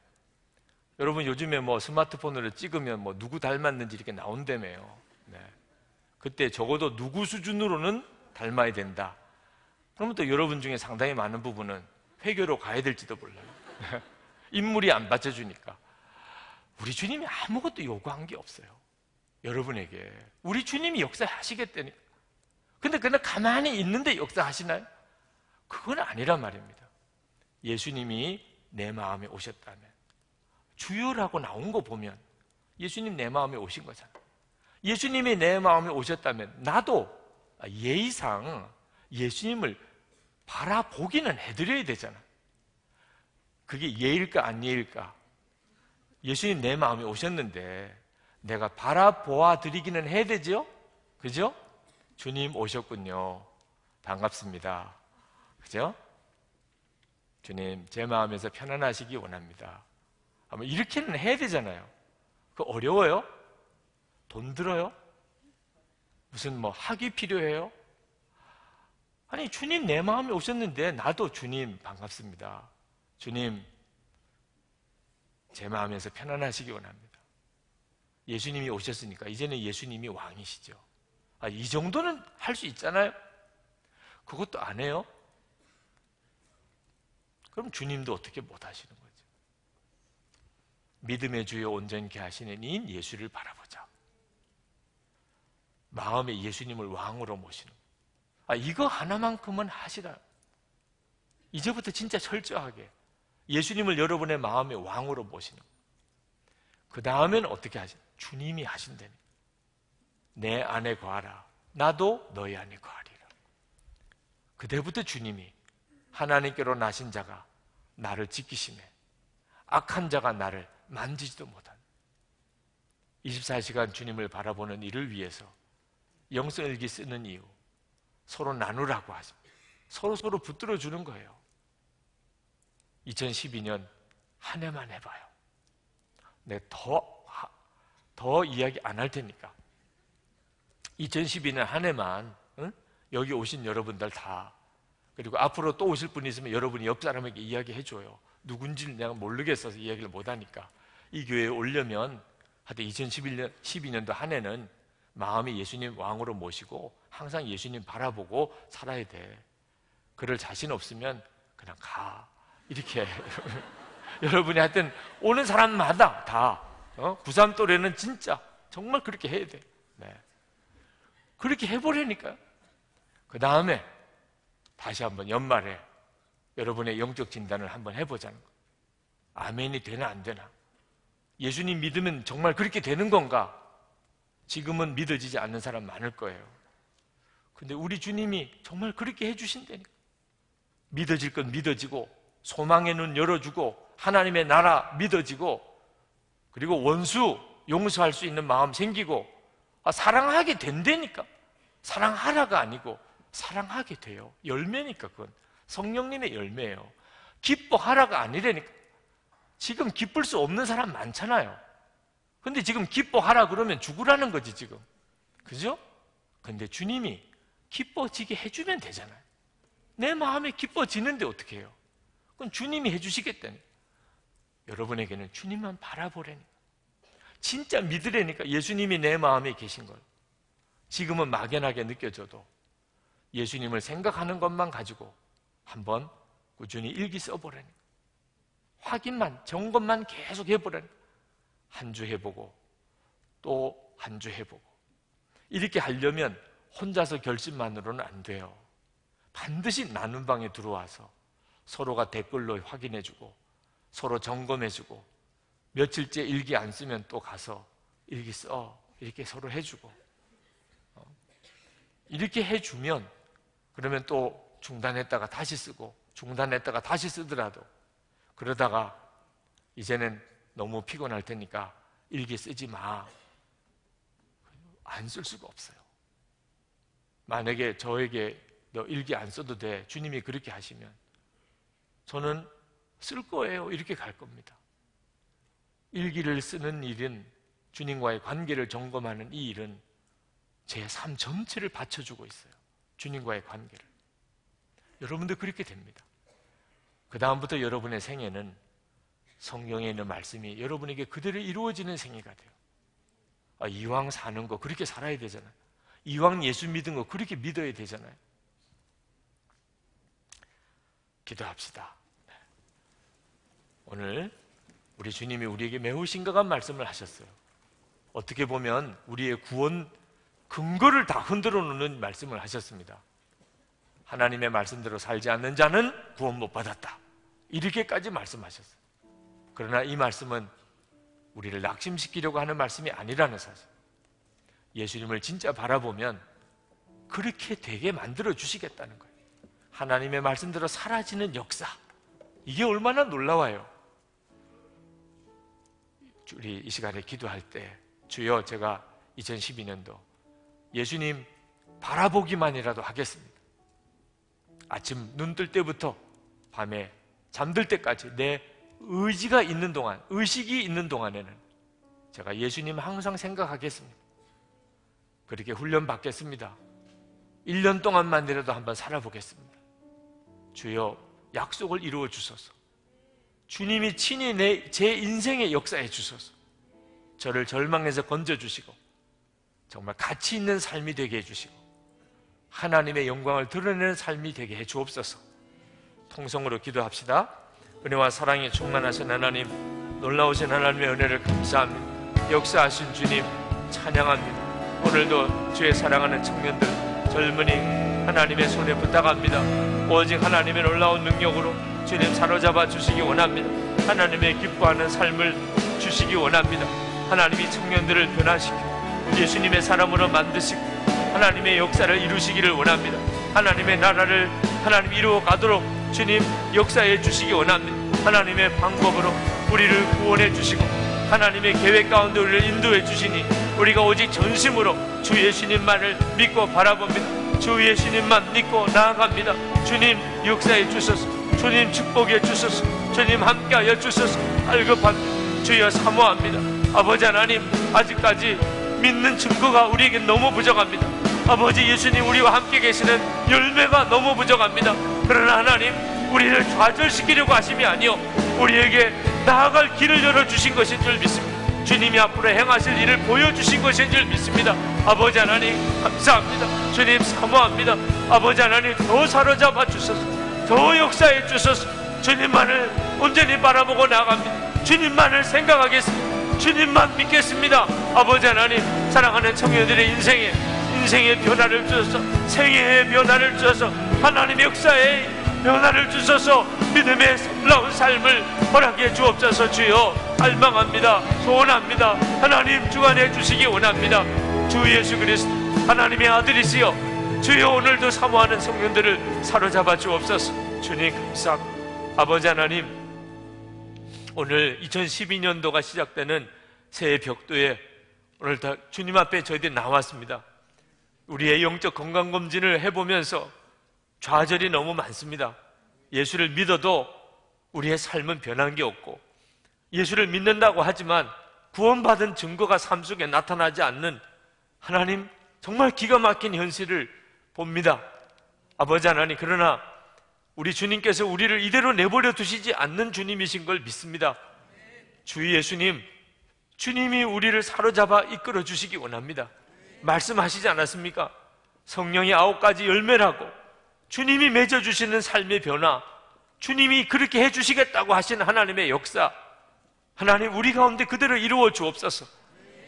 여러분 요즘에 뭐 스마트폰으로 찍으면 뭐 누구 닮았는지 이렇게 나온다며요. 네. 그때 적어도 누구 수준으로는 닮아야 된다. 그러면 또 여러분 중에 상당히 많은 부분은 회교로 가야 될지도 몰라요. 인물이 안 받쳐주니까. 우리 주님이 아무것도 요구한 게 없어요. 여러분에게. 우리 주님이 역사하시겠다니까. 근데 그냥 가만히 있는데 역사하시나요? 그건 아니란 말입니다. 예수님이 내 마음에 오셨다면, 주여라고 나온 거 보면 예수님 내 마음에 오신 거잖아요. 예수님이 내 마음에 오셨다면 나도 예의상 예수님을 바라보기는 해드려야 되잖아. 그게 예일까 안 예일까? 예수님 내 마음에 오셨는데 내가 바라보아 드리기는 해야 되죠? 그죠? 주님 오셨군요. 반갑습니다. 그죠? 주님 제 마음에서 편안하시기 원합니다. 아마 이렇게는 해야 되잖아요. 그거 어려워요? 돈 들어요? 무슨 뭐 학위 필요해요? 아니 주님 내 마음에 오셨는데 나도 주님 반갑습니다. 주님 제 마음에서 편안하시기 원합니다. 예수님이 오셨으니까 이제는 예수님이 왕이시죠. 이 정도는 할 수 있잖아요. 그것도 안 해요? 그럼 주님도 어떻게 못 하시는 거죠? 믿음의 주여 온전케 하시는 이인 예수를 바라보자. 마음에 예수님을 왕으로 모시는 거. 이거 하나만큼은 하시라. 이제부터 진짜 철저하게 예수님을 여러분의 마음의 왕으로 모시는 거. 그 다음에는 어떻게 하시? 주님이 하신다니. 내 안에 거하라. 나도 너희 안에 거하리라. 그때부터 주님이 하나님께로 나신 자가 나를 지키시매 악한 자가 나를 만지지도 못한 24시간 주님을 바라보는 일을 위해서 영성일기 쓰는 이유, 서로 나누라고 하십니다. 서로 붙들어 주는 거예요. 2012년 한 해만 해봐요. 내가 더 이야기 안 할 테니까 2012년 한 해만 여기 오신 여러분들 다, 그리고 앞으로 또 오실 분이 있으면 여러분이 옆 사람에게 이야기해줘요. 누군지는 내가 모르겠어서 이야기를 못하니까 이 교회에 오려면 하여튼 2012년도 한 해는 마음이 예수님 왕으로 모시고 항상 예수님 바라보고 살아야 돼. 그럴 자신 없으면 그냥 가. 이렇게 여러분이 하여튼 오는 사람마다 다 93 또래는 진짜 정말 그렇게 해야 돼. 네. 그렇게 해보려니까요. 그 다음에 다시 한번 연말에 여러분의 영적 진단을 한번 해보자는 거. 아멘이 되나 안 되나? 예수님 믿으면 정말 그렇게 되는 건가? 지금은 믿어지지 않는 사람 많을 거예요. 근데 우리 주님이 정말 그렇게 해주신다니까. 믿어질 건 믿어지고 소망의 눈 열어주고 하나님의 나라 믿어지고 그리고 원수 용서할 수 있는 마음 생기고 사랑하게 된다니까. 사랑하라가 아니고 사랑하게 돼요. 열매니까. 그건 성령님의 열매예요. 기뻐하라가 아니라니까. 지금 기쁠 수 없는 사람 많잖아요. 근데 지금 기뻐하라 그러면 죽으라는 거지 지금. 그죠? 근데 주님이 기뻐지게 해주면 되잖아요. 내 마음에 기뻐지는데 어떻게 해요? 그건 주님이 해주시겠다니. 여러분에게는 주님만 바라보라니까. 진짜 믿으라니까. 예수님이 내 마음에 계신 걸. 지금은 막연하게 느껴져도 예수님을 생각하는 것만 가지고 한번 꾸준히 일기 써보라니까. 확인만, 점검만 계속 해보라니까. 한 주 해보고 또 한 주 해보고. 이렇게 하려면 혼자서 결심만으로는 안 돼요. 반드시 나눈 방에 들어와서 서로가 댓글로 확인해주고 서로 점검해주고 며칠째 일기 안 쓰면 또 가서 일기 써. 이렇게 서로 해주고 이렇게 해주면, 그러면 또 중단했다가 다시 쓰고 중단했다가 다시 쓰더라도, 그러다가 이제는 너무 피곤할 테니까 일기 쓰지 마, 안 쓸 수가 없어요. 만약에 저에게 너 일기 안 써도 돼, 주님이 그렇게 하시면 저는 쓸 거예요, 이렇게 갈 겁니다. 일기를 쓰는 일은, 주님과의 관계를 점검하는 이 일은 제 삶 전체를 바쳐주고 있어요. 주님과의 관계를. 여러분도 그렇게 됩니다. 그 다음부터 여러분의 생애는 성경에 있는 말씀이 여러분에게 그대로 이루어지는 생애가 돼요. 이왕 사는 거 그렇게 살아야 되잖아요. 이왕 예수 믿은 거 그렇게 믿어야 되잖아요. 기도합시다. 오늘 우리 주님이 우리에게 매우 심각한 말씀을 하셨어요. 어떻게 보면 우리의 구원 근거를 다 흔들어 놓는 말씀을 하셨습니다. 하나님의 말씀대로 살지 않는 자는 구원 못 받았다, 이렇게까지 말씀하셨어요. 그러나 이 말씀은 우리를 낙심시키려고 하는 말씀이 아니라는 사실, 예수님을 진짜 바라보면 그렇게 되게 만들어 주시겠다는 거예요. 하나님의 말씀대로 사라지는 역사, 이게 얼마나 놀라워요. 우리 이 시간에 기도할 때, 주여, 제가 2012년도 예수님 바라보기만이라도 하겠습니다. 아침 눈 뜰 때부터 밤에 잠들 때까지 내 의지가 있는 동안, 의식이 있는 동안에는 제가 예수님 항상 생각하겠습니다. 그렇게 훈련 받겠습니다. 1년 동안만이라도 한번 살아보겠습니다. 주여, 약속을 이루어 주소서. 주님이 친히 제 인생에 역사해 주소서. 저를 절망에서 건져주시고 정말 가치 있는 삶이 되게 해주시고 하나님의 영광을 드러내는 삶이 되게 해 주옵소서. 통성으로 기도합시다. 은혜와 사랑이 충만하신 하나님, 놀라우신 하나님의 은혜를 감사합니다. 역사하신 주님 찬양합니다. 오늘도 주의 사랑하는 청년들, 젊은이 하나님의 손에 부탁합니다. 오직 하나님의 놀라운 능력으로 주님 사로잡아 주시기 원합니다. 하나님의 기뻐하는 삶을 주시기 원합니다. 하나님이 청년들을 변화시키고 예수님의 사람으로 만드시고 하나님의 역사를 이루시기를 원합니다. 하나님의 나라를 하나님 이루어 가도록 주님 역사해 주시기 원합니다. 하나님의 방법으로 우리를 구원해 주시고 하나님의 계획 가운데 우리를 인도해 주시니 우리가 오직 전심으로 주 예수님만을 믿고 바라봅니다. 주 예수님만 믿고 나아갑니다. 주님 역사해 주소서. 주님 축복해 주소서. 주님 함께하여 주소서. 갈급합니다. 주여 사모합니다. 아버지 하나님, 아직까지 믿는 증거가 우리에게 너무 부족합니다. 아버지 예수님, 우리와 함께 계시는 열매가 너무 부족합니다. 그러나 하나님, 우리를 좌절시키려고 하심이 아니요 우리에게 나아갈 길을 열어주신 것인 줄 믿습니다. 주님이 앞으로 행하실 일을 보여주신 것인 줄 믿습니다. 아버지 하나님 감사합니다. 주님 사모합니다. 아버지 하나님 더 사로잡아 주소서. 더 역사해 주소서. 주님만을 온전히 바라보고 나아갑니다. 주님만을 생각하겠습니다. 주님만 믿겠습니다. 아버지 하나님, 사랑하는 청년들의 인생의 변화를 주셔서, 생애의 변화를 주셔서, 하나님의 역사의 변화를 주셔서 믿음의 놀라운 삶을 허락해 주옵소서. 주여 갈망합니다. 소원합니다. 하나님 주관해 주시기 원합니다. 주 예수 그리스도 하나님의 아들이시여, 주여 오늘도 사모하는 성령들을 사로잡아 주옵소서. 주님 감사합니다. 아버지 하나님, 오늘 2012년도가 시작되는 새해 벽도에 오늘 다 주님 앞에 저희들이 나왔습니다. 우리의 영적 건강검진을 해보면서 좌절이 너무 많습니다. 예수를 믿어도 우리의 삶은 변한 게 없고, 예수를 믿는다고 하지만 구원받은 증거가 삶 속에 나타나지 않는 하나님 정말 기가 막힌 현실을 봅니다. 아버지 하나님, 그러나 우리 주님께서 우리를 이대로 내버려 두시지 않는 주님이신 걸 믿습니다. 주 예수님, 주님이 우리를 사로잡아 이끌어 주시기 원합니다. 말씀하시지 않았습니까? 성령이 9가지 열매라고, 주님이 맺어주시는 삶의 변화, 주님이 그렇게 해주시겠다고 하신 하나님의 역사, 하나님 우리 가운데 그대로 이루어 주옵소서.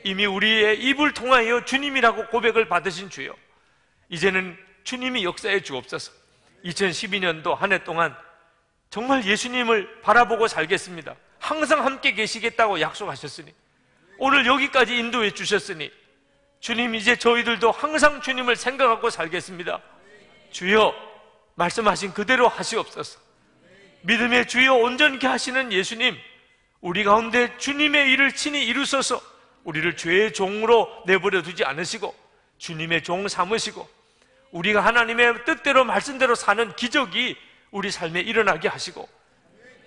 이미 우리의 입을 통하여 주님이라고 고백을 받으신 주여, 이제는 주님이 역사해 주옵소서. 2012년도 한 해 동안 정말 예수님을 바라보고 살겠습니다. 항상 함께 계시겠다고 약속하셨으니, 오늘 여기까지 인도해 주셨으니 주님, 이제 저희들도 항상 주님을 생각하고 살겠습니다. 주여, 말씀하신 그대로 하시옵소서. 믿음의 주여 온전케 하시는 예수님, 우리 가운데 주님의 일을 친히 이루소서. 우리를 죄의 종으로 내버려 두지 않으시고 주님의 종 삼으시고 우리가 하나님의 뜻대로 말씀대로 사는 기적이 우리 삶에 일어나게 하시고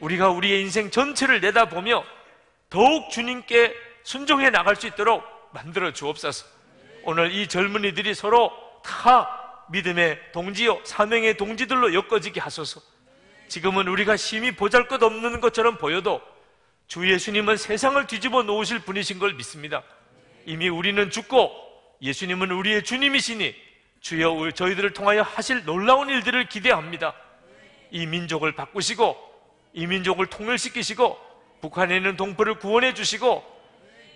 우리가 우리의 인생 전체를 내다보며 더욱 주님께 순종해 나갈 수 있도록 만들어 주옵소서. 오늘 이 젊은이들이 서로 다 믿음의 동지요 사명의 동지들로 엮어지게 하소서. 지금은 우리가 심히 보잘것없는 것처럼 보여도 주 예수님은 세상을 뒤집어 놓으실 분이신 걸 믿습니다. 이미 우리는 죽고 예수님은 우리의 주님이시니 주여 저희들을 통하여 하실 놀라운 일들을 기대합니다. 이 민족을 바꾸시고 이 민족을 통일시키시고 북한에 있는 동포를 구원해 주시고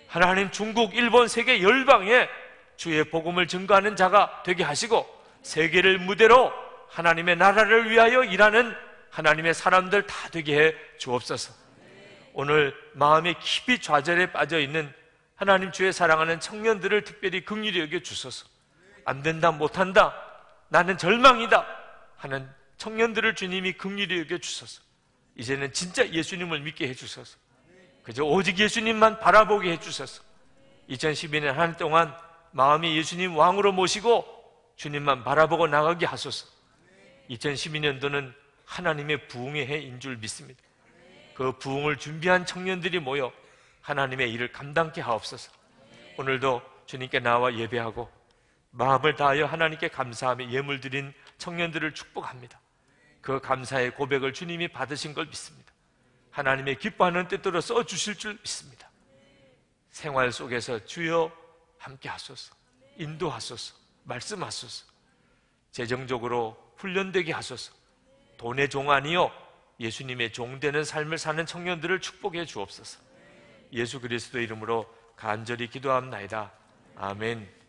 하나님 중국, 일본, 세계 열방에 주의 복음을 증거하는 자가 되게 하시고 세계를 무대로 하나님의 나라를 위하여 일하는 하나님의 사람들 다 되게 해 주옵소서. 오늘 마음에 깊이 좌절에 빠져있는 하나님 주의 사랑하는 청년들을 특별히 긍휼히 여겨 주소서. 안 된다, 못한다, 나는 절망이다 하는 청년들을 주님이 긍휼히 여겨 주소서. 이제는 진짜 예수님을 믿게 해주소서. 그저 오직 예수님만 바라보게 해주소서. 2012년 한 해 동안 마음이 예수님 왕으로 모시고 주님만 바라보고 나가게 하소서. 2012년도는 하나님의 부흥의 해인 줄 믿습니다. 그 부흥을 준비한 청년들이 모여 하나님의 일을 감당케 하옵소서. 오늘도 주님께 나와 예배하고 마음을 다하여 하나님께 감사하며 예물 드린 청년들을 축복합니다. 그 감사의 고백을 주님이 받으신 걸 믿습니다. 하나님의 기뻐하는 뜻대로 써주실 줄 믿습니다. 생활 속에서 주여 함께 하소서, 인도하소서, 말씀하소서, 재정적으로 훈련되게 하소서. 돈의 종 아니요 예수님의 종 되는 삶을 사는 청년들을 축복해 주옵소서. 예수 그리스도 이름으로 간절히 기도합나이다. 아멘.